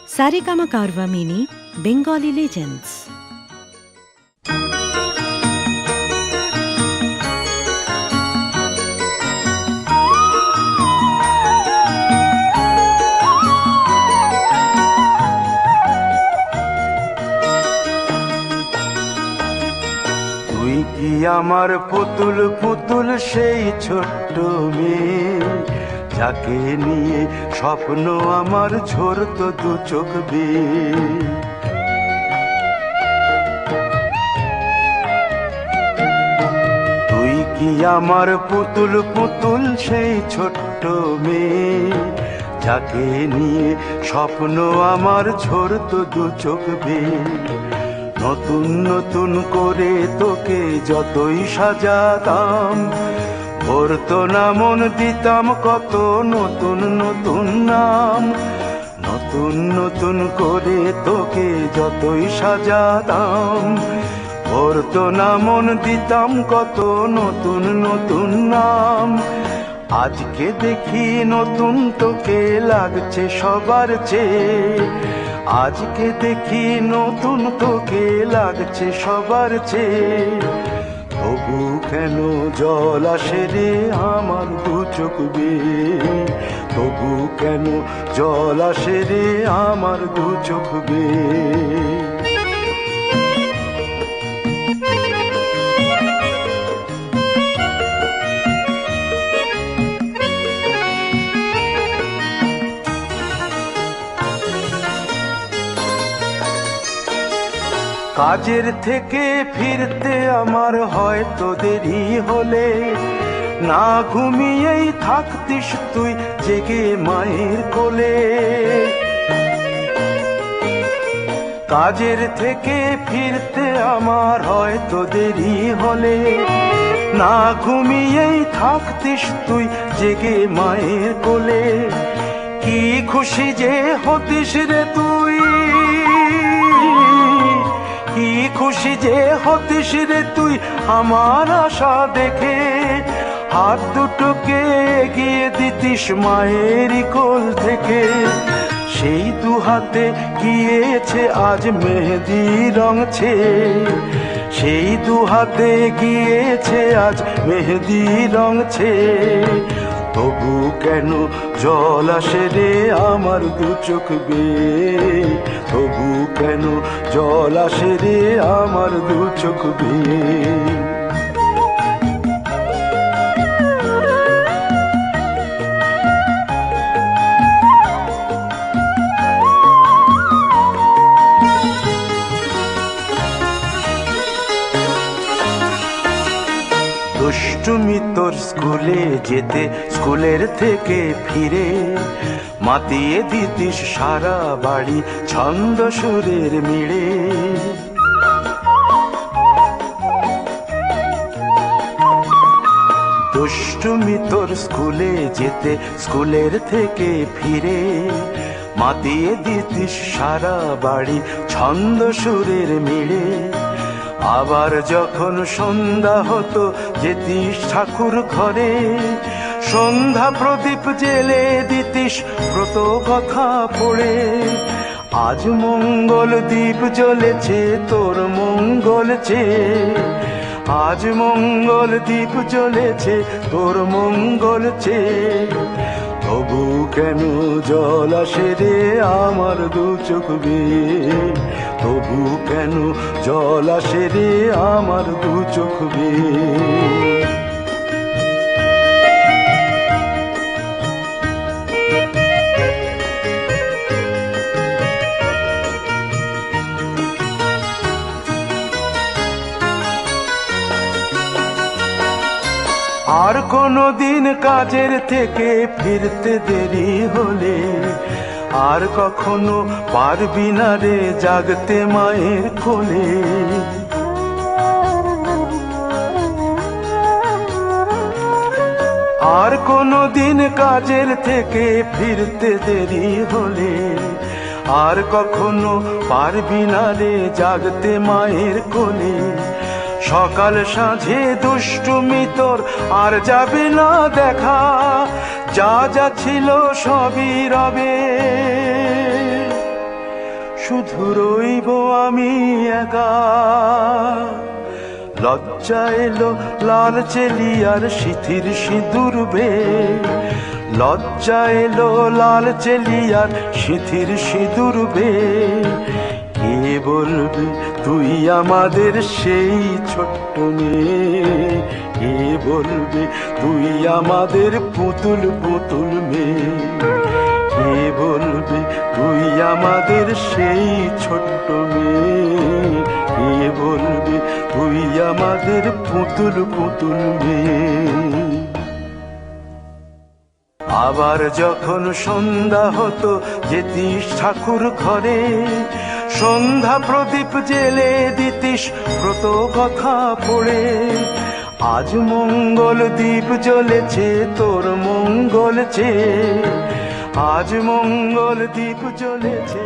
Saregama Carvaan mini Bengali legends. তুই কি আমার পুতুল পুতুল সেই ছোট্ট মেয়ে, যাকে নিয়ে স্বপ্ন আমার ঝরতো দু চোখ বেয়ে। তুই কি আমার পুতুল পুতুল সেই ছোট্ট মেয়ে, যাকে নিয়ে স্বপ্ন আমার ঝরতো দু চোখ বেয়ে। নতুন নতুন করে তোকে যতই সাজাতাম, ভরতো না মন, দিতাম কত নতুন নতুন নাম। নতুন নতুন করে তোকে যতই সাজাতাম, ভরতো না মন, দিতাম কত নতুন নতুন নাম। আজকে দেখি নতুন তোকে লাগছে সবার চেয়ে, আজকে দেখি নতুন তোকে লাগছে সবার চেয়ে। তবু কেন জল আসে রে আমার দু চোখ বেয়ে, তবু কেন জল আসে রে আমার দু চোখ বেয়ে। কাজের থেকে ফিরতে আমার হয়তো দেরি হলে, না ঘুমিয়েই থাকতিস তুই জেগে মায়ের কোলে। কাজের থেকে ফিরতে আমার হয়তো দেরি হলে, না ঘুমিয়েই থাকতিস তুই জেগে মায়ের কোলে। কি খুশি যে হতিস রে তুই, কি খুশি যে হতিস রে তুই আমার আশা দেখে। হাত দুটোকে এগিয়ে দিতিস মায়েরই কোল থেকে, সেই দু হাতে গিয়েছে আজ মেহেদি রং ছেয়ে। সেই দু হাতে গিয়েছে আজ মেহেদি রং ছেয়ে। তবু কেন জল আসে রে আমার দু চোখ বেয়ে, তবু কেন জল আসে রে আমার দু চোখ বেয়ে। দুষ্টুমি তোর স্কুলে যেতে, স্কুলের থেকে ফিরে মাতিয়ে দিতিস সারা বাড়ি ছন্দ সুরের মিড়ে। দুষ্টুমি তোর স্কুলে যেতে, স্কুলের থেকে ফিরে মাতিয়ে দিতিস সারা বাড়ি ছন্দ সুরের মিড়ে। আবার যখন সন্ধ্যা হতো যেতিস ঠাকুর ঘরে, সন্ধ্যা প্রদীপ জেলে দিতিস ব্রত কথা পড়ে। আজ মঙ্গল দ্বীপ জ্বলেছে তোর মঙ্গল চেয়ে, আজ মঙ্গল দ্বীপ জ্বলেছে তোর মঙ্গল চেয়ে। তবু কেন জল আসে রে আমার দু চোখ বেয়ে, তবু কেন জল আসে রে আমার দু চোখ বেয়ে। আর কোনো দিন কাজের থেকে ফিরতে দেরি হলে, আর কখনো পারবি না রে জাগতে মায়ের কোলে। আর কোনো দিন কাজের থেকে ফিরতে দেরি হলে, আর কখনো পারবি না রে জাগতে মায়ের কোলে। সকাল সাঁঝে দুষ্টুমি তোর আর যাবে না দেখা, যা যা ছিল সবই রবে। শুধু রইব আমি একা। লজ্জা এলো লাল চেলিয়ার সিথির সিঁদুর বে, লজ্জা এলো লাল চেলিয়ার সিথির সিঁদুর বে। কে বলবে তুই আমাদের সেই ছোট্ট মেয়ে, কে বলবে তুই আমাদের পুতুল পুতুল মেয়ে, কে বলবে তুই আমাদের সেই ছোট্ট মেয়ে, কে বলবে তুই আমাদের পুতুল পুতুল মেয়ে। আবার যখন সন্ধ্যা হতো যেতিস ঠাকুর ঘরে, সন্ধ্যা প্রদীপ জেলে দিতিস ব্রত কথা পড়ে। আজ মঙ্গল দ্বীপ জ্বলেছে তোর মঙ্গল চেয়ে, আজ মঙ্গল দ্বীপ জ্বলেছে।